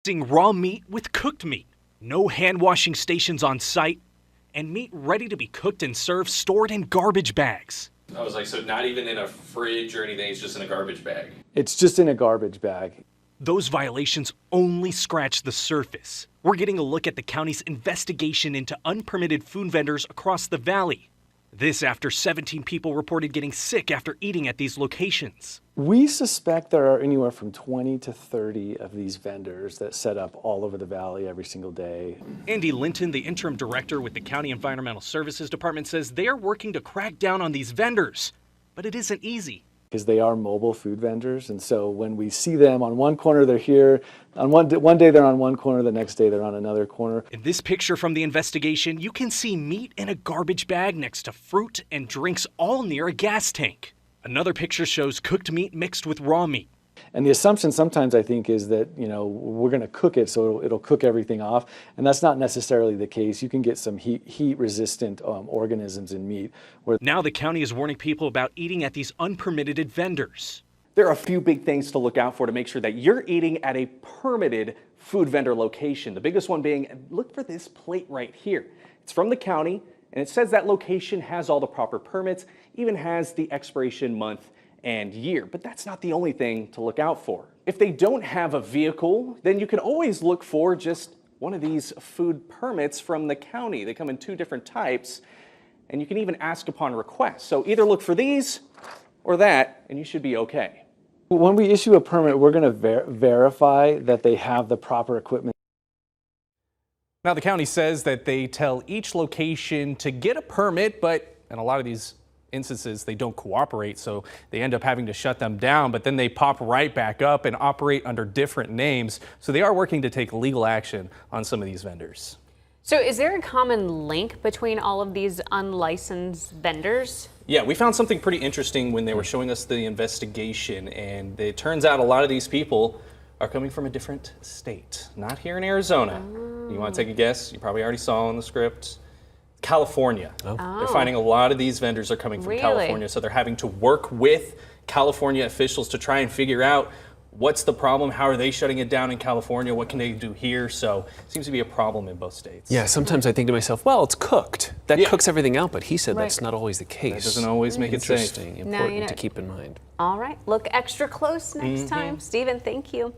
mixing raw meat with cooked meat. No hand washing stations on site, and meat ready to be cooked and served stored in garbage bags. I was like, so not even in a fridge or anything, it's just in a garbage bag? It's just in a garbage bag. Those violations only scratch the surface. We're getting a look at the county's investigation into unpermitted food vendors across the valley. This after 17 people reported getting sick after eating at these locations. We suspect there are anywhere from 20 to 30 of these vendors that set up all over the valley every single day. Andy Linton, the interim director with the County Environmental Services Department, says they are working to crack down on these vendors, but it isn't easy. Because they are mobile food vendors, and so when we see them on one corner, they're here. On one day they're on one corner, the next day they're on another corner. In this picture from the investigation, you can see meat in a garbage bag next to fruit and drinks all near a gas tank. Another picture shows cooked meat mixed with raw meat. And the assumption sometimes, I think, is that, we're going to cook it so it'll cook everything off. And that's not necessarily the case. You can get some heat-resistant organisms in meat. Now the county is warning people about eating at these unpermitted vendors. There are a few big things to look out for to make sure that you're eating at a permitted food vendor location. The biggest one being, look for this plate right here. It's from the county, and it says that location has all the proper permits, even has the expiration month and year, but that's not the only thing to look out for. If they don't have a vehicle, then you can always look for just one of these food permits from the county. They come in two different types, and you can even ask upon request. So either look for these or that, and you should be okay. When we issue a permit, we're going to verify that they have the proper equipment. Now the county says that they tell each location to get a permit, but in a lot of these instances they don't cooperate, so they end up having to shut them down, but then they pop right back up and operate under different names. So they are working to take legal action on some of these vendors. So is there a common link between all of these unlicensed vendors? Yeah, we found something pretty interesting when they were showing us the investigation, and it turns out a lot of these people are coming from a different state, not here in Arizona. Oh. You want to take a guess? You probably already saw on the script. California. Oh. They're finding a lot of these vendors are coming from California, so they're having to work with California officials to try and figure out what's the problem, how are they shutting it down in California, what can they do here? So it seems to be a problem in both states. Yeah, sometimes I think to myself, well, it's cooked. That cooks everything out, but he said that's not always the case. That doesn't always make it safe. Interesting, important to keep in mind. All right, look extra close next time. Stephen, thank you.